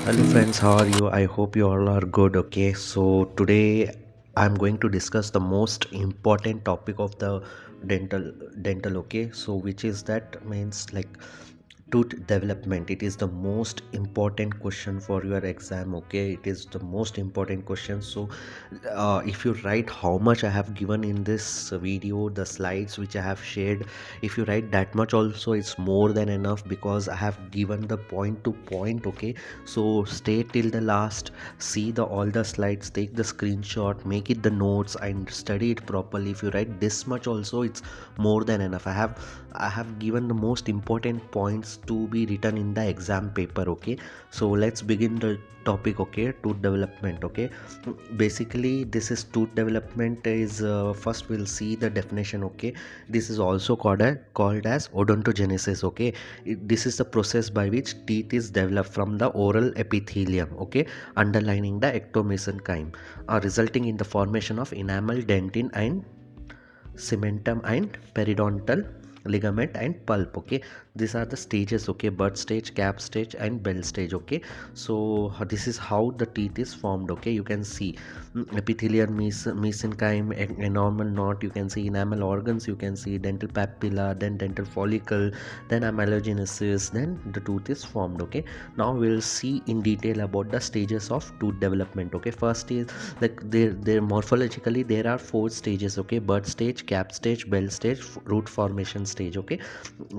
Hello friends, how are you? I hope you all are good. Okay, so today I'm going to discuss the most important topic of the dental. Okay, so which is that means like tooth development. It is the most important question for your exam. Okay, it is the most important question. So if you write how much I have given in this video, the slides which I have shared, if you write that much also, it's more than enough because I have given the point to point. Okay, so stay till the last, see the all the slides, take the screenshot, make it the notes and study it properly. If you write this much also, it's more than enough. I have given the most important points to be written in the exam paper. Okay, so let's begin the topic. Okay, tooth development. Okay, basically this is tooth development is first we'll see the definition. Okay, this is also called as odontogenesis. Okay, this is the process by which teeth is developed from the oral epithelium, okay, underlining the ectomesenchyme, resulting in the formation of enamel, dentin and cementum and periodontal ligament and pulp. Okay, these are the stages. Okay, bud stage, cap stage and bell stage. Okay, so this is how the teeth is formed. Okay, you can see epithelial mesenchyme, enamel knot, you can see enamel organs, you can see dental papilla, then dental follicle, then amelogenesis, then the tooth is formed. Okay, now we'll see in detail about the stages of tooth development. Okay, first is like there morphologically there are four stages. Okay, bud stage, cap stage, bell stage, root formation stage. Okay,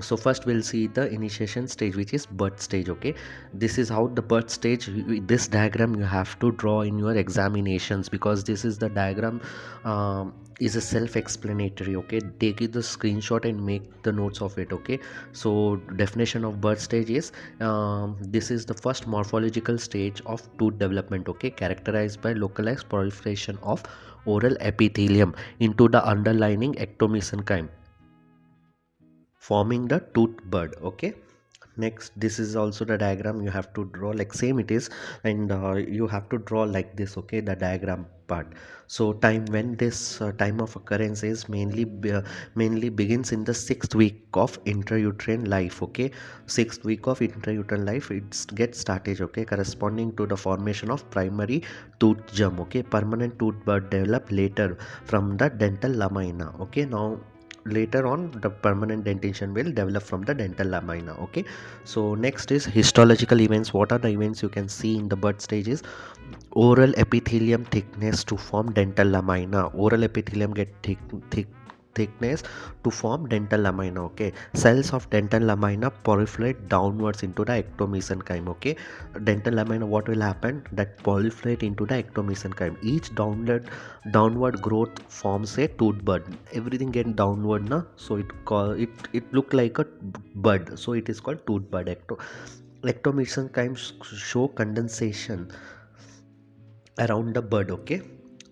so first we'll see the initiation stage, which is bud stage. Okay, this is how the bud stage, this diagram you have to draw in your examinations because this is the diagram, is a self-explanatory. Okay, take it the screenshot and make the notes of it. Okay, so definition of bud stage is, this is the first morphological stage of tooth development. Okay, characterized by localized proliferation of oral epithelium into the underlying ectomesenchyme, forming the tooth bud. Okay, next this is also the diagram you have to draw like same it is, and you have to draw like this. Okay, the diagram part. So time when this time of occurrence is mainly begins in the sixth week of intrauterine life. Okay, sixth week of intrauterine life it gets started. Okay, corresponding to the formation of primary tooth germ. Okay, permanent tooth bud develop later from the dental lamina. Okay, now later on the permanent dentition will develop from the dental lamina. Okay, so next is histological events. What are the events you can see in the bud stages? Oral epithelium thickness to form dental lamina. Oral epithelium get thickness to form dental lamina. Okay, cells of dental lamina proliferate downwards into the ectomesenchyme. Okay, dental lamina, what will happen, that proliferate into the ectomesenchyme. Each downward growth forms a tooth bud. Everything get downward na, so it look like a bud, so it is called tooth bud. Ectomesenchyme show condensation around the bud. Okay,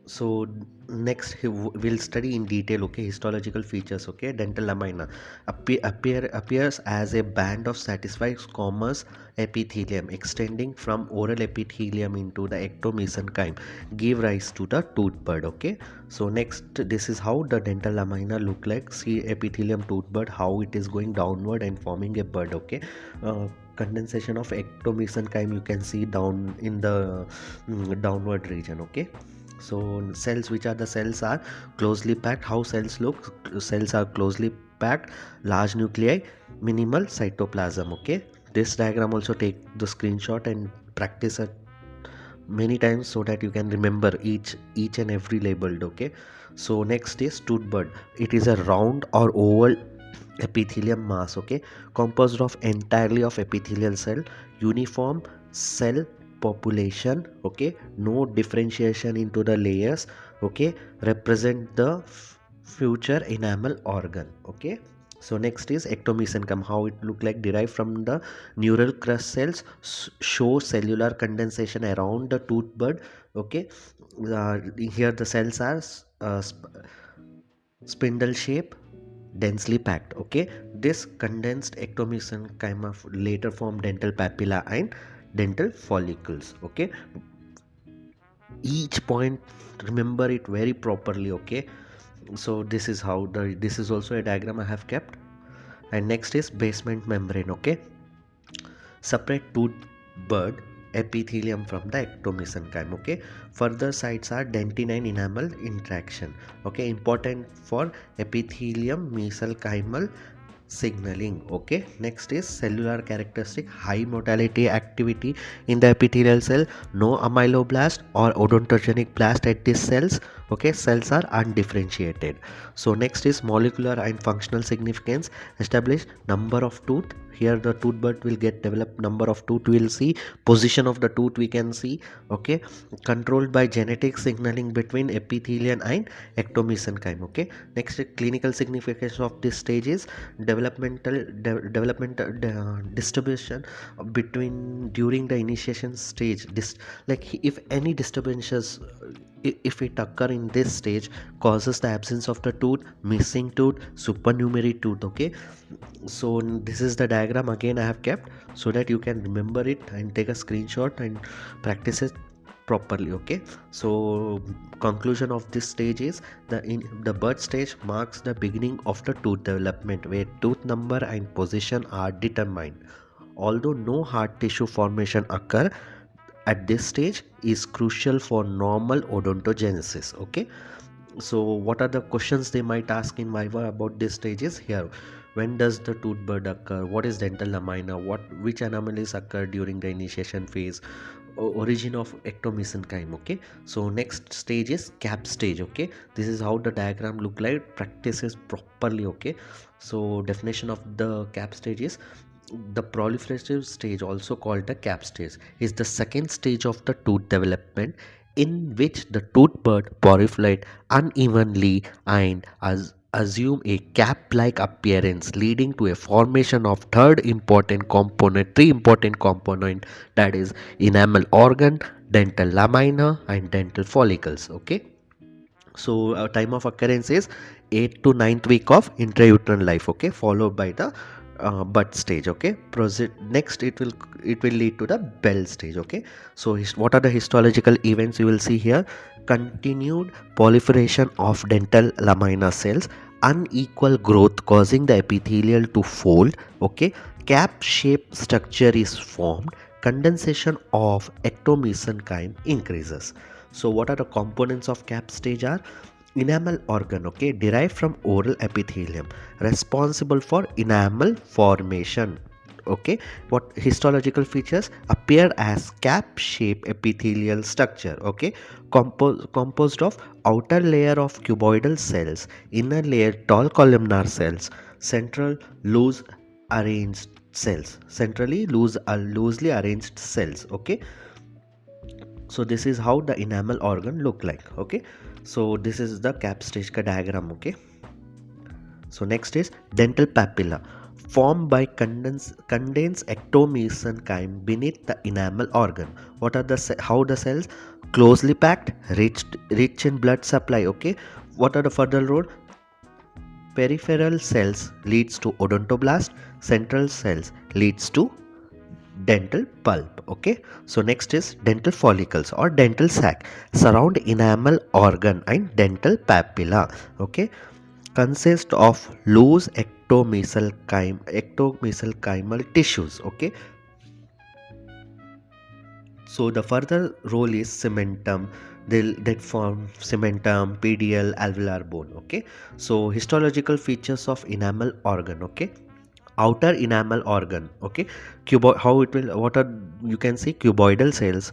so next we'll study in detail. Okay, histological features. Okay, dental lamina appears as a band of satisfied squamous epithelium extending from oral epithelium into the ectomesenchyme, give rise to the tooth bud. Okay, so next this is how the dental lamina look like. See epithelium, tooth bud, how it is going downward and forming a bud. Okay, condensation of ectomesenchyme you can see down in the downward region. Okay, so cells, which are the cells are closely packed. How cells look? Cells are closely packed, large nuclei, minimal cytoplasm. Okay, this diagram also take the screenshot and practice it many times so that you can remember each and every labeled. Okay, so next is tooth bud. It is a round or oval epithelium mass. Okay, composed of entirely of epithelial cell, uniform cell population. Okay, no differentiation into the layers. Okay, represent the future enamel organ. Okay, so next is ectomesenchyme. How it look like? Derived from the neural crust cells, show cellular condensation around the tooth bud. Okay, here the cells are spindle shape, densely packed. Okay, this condensed ectomesenchyme of later form dental papilla and dental follicles. Okay, each point remember it very properly. Okay, so this is how this is also a diagram I have kept. And next is basement membrane. Okay, separate tooth bud epithelium from the ectomesenchyme. Okay, further sites are dentin and enamel interaction. Okay, important for epithelium mesenchymal signaling. Okay, next is cellular characteristic: high mortality activity in the epithelial cell, no amyloblast or odontogenic blast at these cells. Okay, cells are undifferentiated. So next is molecular and functional significance: establish number of tooth. Here the tooth bud will get developed, number of tooth we'll see, position of the tooth we can see. Okay, controlled by genetic signaling between epithelium and ectomesenchyme. Okay, next clinical significance of this stage is developmental distribution between during the initiation stage. This, like, if any disturbances, if it occur in this stage, causes the absence of the tooth, missing tooth, supernumerary tooth. Okay, so this is the diagram again I have kept so that you can remember it and take a screenshot and practice it properly. Okay, so conclusion of this stage is the birth stage marks the beginning of the tooth development, where tooth number and position are determined. Although no hard tissue formation occur at this stage, is crucial for normal odontogenesis. Okay, so what are the questions they might ask in Viva about these stages? Here, when does the tooth bud occur, what is dental lamina, which anomalies occur during the initiation phase, origin of ectomesenchyme. Okay, so next stage is cap stage. Okay, this is how the diagram look like, practices properly. Okay, so definition of the cap stage is: the proliferative stage, also called the cap stage, is the second stage of the tooth development, in which the tooth bud proliferate unevenly and assume a cap-like appearance, leading to a formation of three important component, that is enamel organ, dental lamina, and dental follicles. Okay, so time of occurrence is 8th to 9th week of intrauterine life. Okay, followed by the bud stage. Okay, proceed next, it will lead to the bell stage. Okay, so what are the histological events you will see here? Continued proliferation of dental lamina cells, unequal growth causing the epithelial to fold. Okay, cap shaped structure is formed, condensation of ectomesenchyme increases. So what are the components of cap stage are: enamel organ, okay, derived from oral epithelium, responsible for enamel formation. Okay, what histological features appear as cap shaped epithelial structure. Okay, composed of outer layer of cuboidal cells, inner layer tall columnar cells, central loose arranged cells, centrally loosely arranged cells. Okay, so this is how the enamel organ look like. Okay, so this is the cap stage ka diagram. Okay, so next is dental papilla, formed by condensed ectomesenchyme beneath the enamel organ. What are the how the cells? Closely packed, rich in blood supply. Okay, what are the further role? Peripheral cells leads to odontoblast, central cells leads to dental pulp. Okay, so next is dental follicles or dental sac, surround enamel organ and dental papilla. Okay, consist of loose ectomesenchymal tissues. Okay, so the further role is cementum, that form cementum, PDL, alveolar bone. Okay, so histological features of enamel organ. Okay, outer enamel organ. Okay, how it will, what are, you can see cuboidal cells,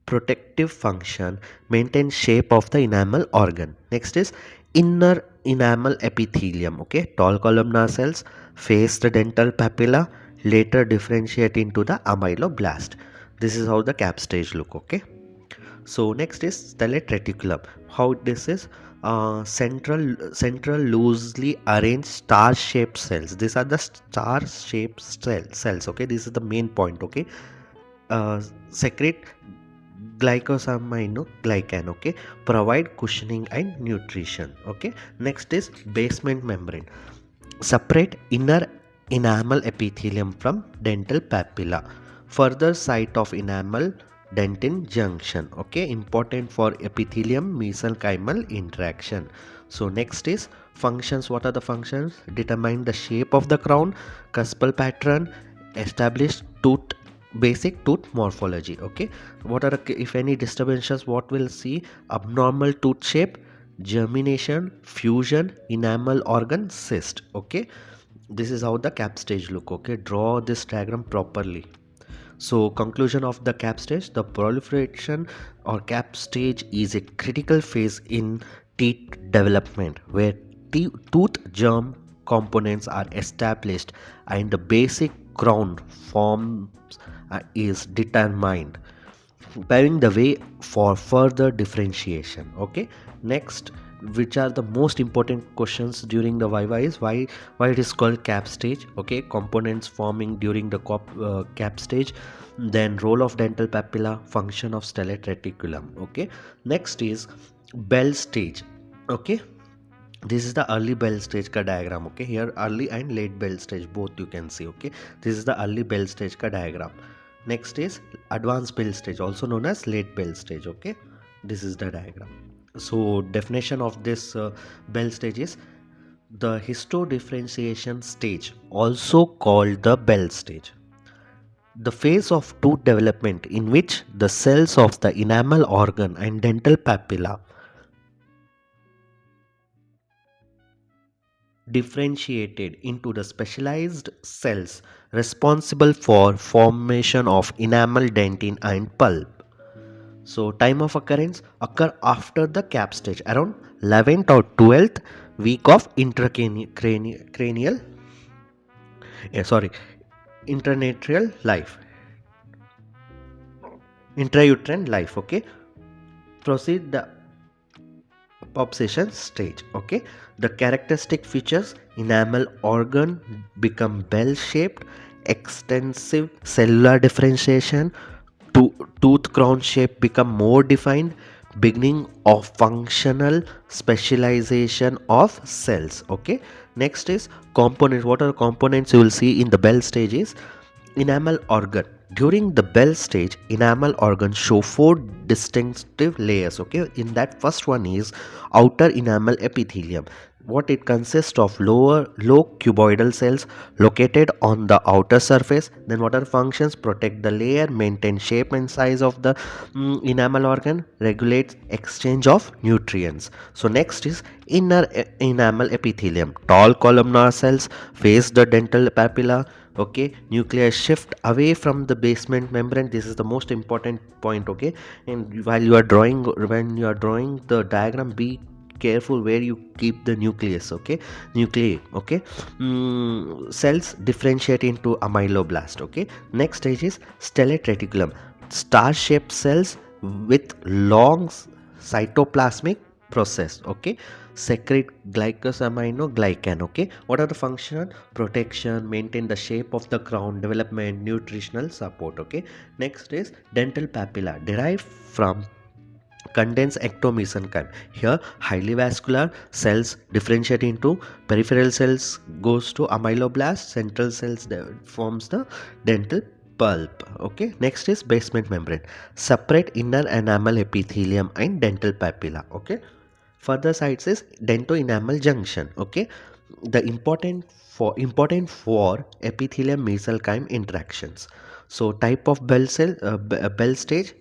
protective function, maintain shape of the enamel organ. Next is inner enamel epithelium. Okay, tall columnar cells face the dental papilla, later differentiate into the amyloblast. This is how the cap stage look. Okay, so next is stellate reticulum. How this is? Central loosely arranged star shaped cells. These are the star shaped cells. Okay, this is the main point. Okay, secrete glycan. Okay, provide cushioning and nutrition. Okay, next is basement membrane, separate inner enamel epithelium from dental papilla, further site of enamel dentin junction. Okay, important for epithelium mesenchymal interaction. So next is functions. What are the functions? Determine the shape of the crown, cuspal pattern, establish tooth basic tooth morphology. Okay, what are if any disturbances, what we'll see: abnormal tooth shape, germination, fusion, enamel organ, cyst. Okay, this is how the cap stage look. Okay, draw this diagram properly. So conclusion of the cap stage: the proliferation or cap stage is a critical phase in teeth development where tooth germ components are established and the basic crown forms is determined, paving the way for further differentiation. Okay, next, which are the most important questions during the viva is why it is called cap stage. Okay, components forming during the cap stage, then role of dental papilla, function of stellate reticulum. Okay, next is bell stage. Okay, this is the early bell stage ka diagram. Okay, here early and late bell stage both you can see. Okay, this is the early bell stage ka diagram. Next is advanced bell stage, also known as late bell stage. Okay, this is the diagram. So definition of this bell stage is the histodifferentiation stage, also called the bell stage, the phase of tooth development in which the cells of the enamel organ and dental papilla differentiated into the specialized cells responsible for formation of enamel, dentin and pulp. So time of occurrence occur after the cap stage around 11th or 12th week of intracranial sorry intranatrial life, intrauterine life. Okay, proceed the Apposition stage. Okay, the characteristic features: enamel organ become bell shaped, extensive cellular differentiation, tooth crown shape become more defined, beginning of functional specialization of cells. Okay, next is components. What are components you will see in the bell stages? Enamel organ. During the bell stage, enamel organs show four distinctive layers. Okay, in that first one is outer enamel epithelium. What it consists of: low cuboidal cells located on the outer surface. Then what are functions? Protect the layer, maintain shape and size of the enamel organ, regulates exchange of nutrients. So next is inner enamel epithelium. Tall columnar cells face the dental papilla. Okay, nucleus shift away from the basement membrane. This is the most important point. Okay, and while you are drawing, when you are drawing the diagram, be careful where you keep the nucleus. Okay, nuclei. Okay, cells differentiate into amyloblast. Okay, next stage is stellate reticulum. Star shaped cells with long cytoplasmic process. Okay, secrete glycosaminoglycan. Okay, what are the function? Protection, maintain the shape of the crown, development, nutritional support. Okay, next is dental papilla, derived from condensed ectomesenchyme. Here highly vascular cells differentiate into peripheral cells, goes to amyloblast, central cells forms the dental pulp. Okay, next is basement membrane, separate inner enamel epithelium and dental papilla. Okay, further sites is dento-enamel junction. Okay, the important for epithelium mesenchyme interactions. So type of bell stage,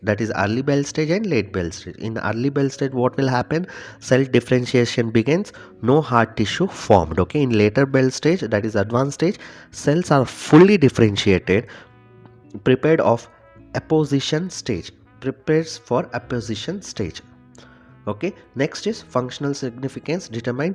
that is early bell stage and late bell stage. In early bell stage, what will happen? Cell differentiation begins, no hard tissue formed. Okay, in later bell stage, that is advanced stage, cells are fully differentiated, prepared of apposition stage, prepares for apposition stage. Okay, next is functional significance, determine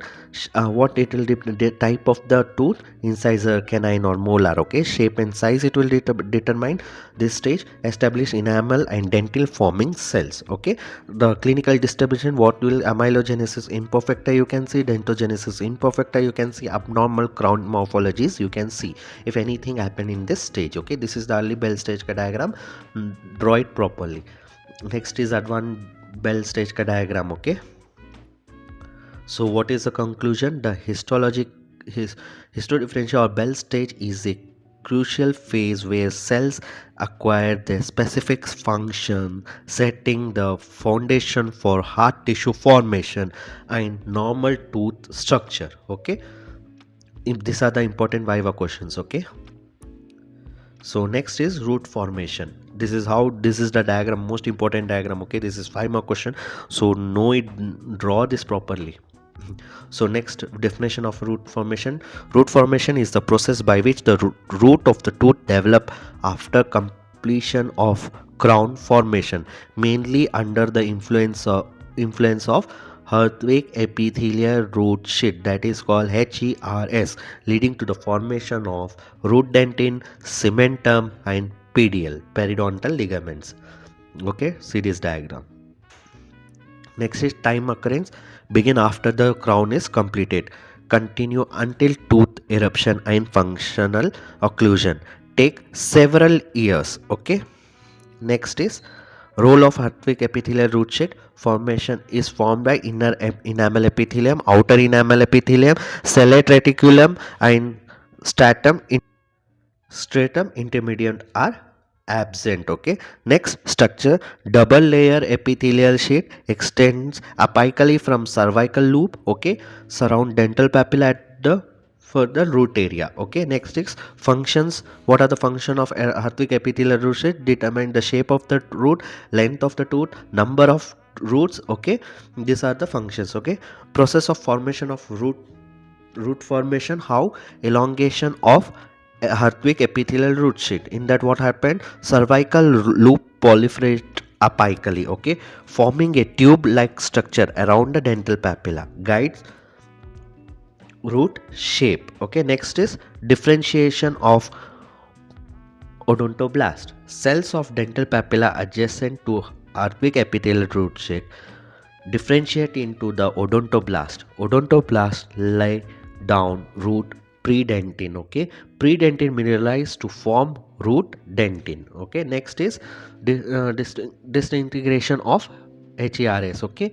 what it will the type of the tooth, incisor, canine or molar. Okay, shape and size it will determine this stage, establish enamel and dental forming cells. Okay, the clinical distribution, what will amylogenesis imperfecta you can see, dentogenesis imperfecta you can see, abnormal crown morphologies you can see if anything happen in this stage. Okay, this is the early bell stage diagram. Draw it properly. Next is advanced bell stage ka diagram. Okay, so what is the conclusion? The histodifferentiation or bell stage is a crucial phase where cells acquire their specific function, setting the foundation for hard tissue formation and normal tooth structure. Okay, these are the important viva questions. Okay, So next is root formation. This is the diagram, most important diagram. Okay, this is 5 mark question, so know it, draw this properly. So next, definition of root formation. Root formation is the process by which the root of the tooth develop after completion of crown formation, mainly under the influence of Hertwig epithelial root sheet, that is called HERS, leading to the formation of root dentin, cementum and PDL, periodontal ligaments. Okay, see this diagram. Next is time occurrence. Begin after the crown is completed. Continue until tooth eruption and functional occlusion. Take several years. Okay. Next is role of Hartwig epithelial root sheet. Formation is formed by inner enamel epithelium, outer enamel epithelium, cellate reticulum, and stratum intermediate are absent. Okay, next structure, double layer epithelial sheet extends apically from cervical loop, okay, surround dental papilla at the further root area. Okay, next is functions. What are the function of Hartwig epithelial root sheet? Determine the shape of the root, length of the tooth, number of roots. Okay, these are the functions. Okay, process of formation of root formation. How? Elongation of Hartwig epithelial root sheet. In that, what happened? Cervical loop proliferate apically, okay, forming a tube-like structure around the dental papilla. Guides root shape. Okay, next is differentiation of odontoblast. Cells of dental papilla adjacent to Hartwig epithelial root sheet differentiate into the odontoblast. Odontoblast lay down root predentin. Okay, predentin mineralize to form root dentin. Okay, next is disintegration of HERS. Okay,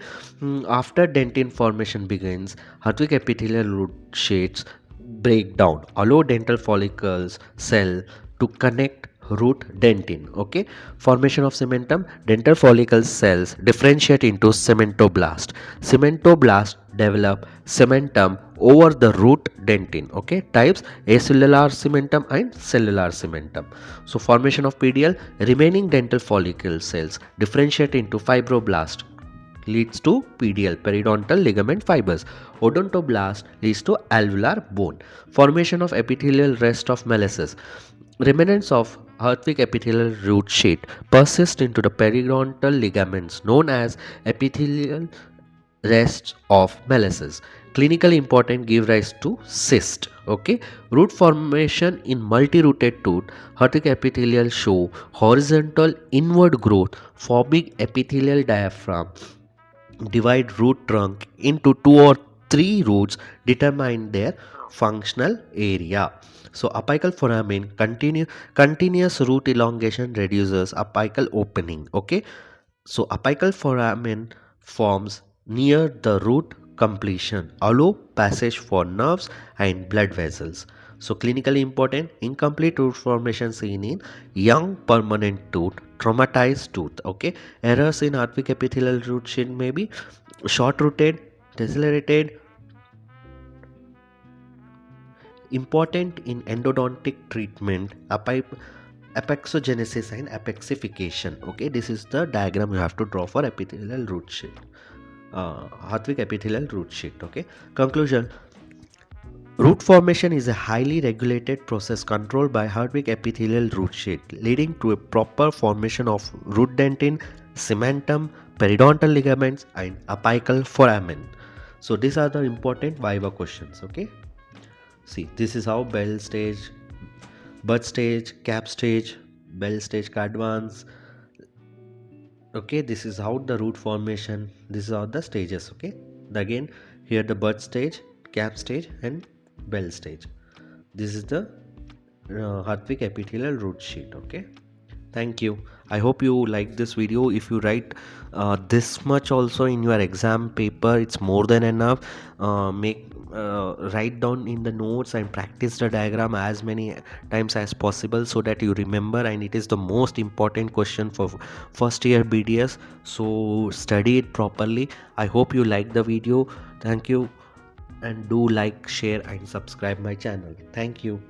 after dentin formation begins, Hartwig epithelial root sheets break down, allow dental follicles cell to connect root dentin. Okay, formation of cementum. Dental follicle cells differentiate into cementoblast. Cementoblast develop cementum over the root dentin. Okay, types acellular cementum and cellular cementum. So formation of PDL, remaining dental follicle cells differentiate into fibroblast, leads to PDL, periodontal ligament fibers. Odontoblast leads to alveolar bone. Formation of epithelial rest of mellisus. Remnants of Hartwig epithelial root sheet persist into the periodontal ligaments known as epithelial rests of mellisus. Clinically important, give rise to cyst. Okay, root formation in multi-rooted tooth. Hartwig epithelial show horizontal inward growth, forming epithelial diaphragm. Divide root trunk into 2 or 3 roots, determine their functional area. So apical foramen, continuous root elongation reduces apical opening. Okay, so apical foramen forms near the root completion, allow passage for nerves and blood vessels. So clinically important, incomplete root formation seen in young permanent tooth, traumatized tooth. Okay, errors in Hartwig epithelial root sheet may be short rooted, decelerated. Important in endodontic treatment, apexogenesis and apexification. Okay, this is the diagram you have to draw for epithelial root sheet, Hartwig epithelial root sheet. Okay, conclusion. Root formation is a highly regulated process controlled by Hartwig epithelial root sheet, leading to a proper formation of root dentin, cementum, periodontal ligaments, and apical foramen. So these are the important viva questions. Okay, see, this is how bell stage, bud stage, cap stage, bell stage ka advance. Okay, this is how the root formation. This is how the stages. Okay, again here the bud stage, cap stage, and bell stage. This is the Hartwig epithelial root sheet. Okay, thank you. I hope you like this video. If you write this much also in your exam paper, it's more than enough. Write down in the notes and practice the diagram as many times as possible so that you remember, and it is the most important question for first year BDS. So study it properly. I hope you like the video. Thank you, and do like, share and subscribe my channel. Thank you.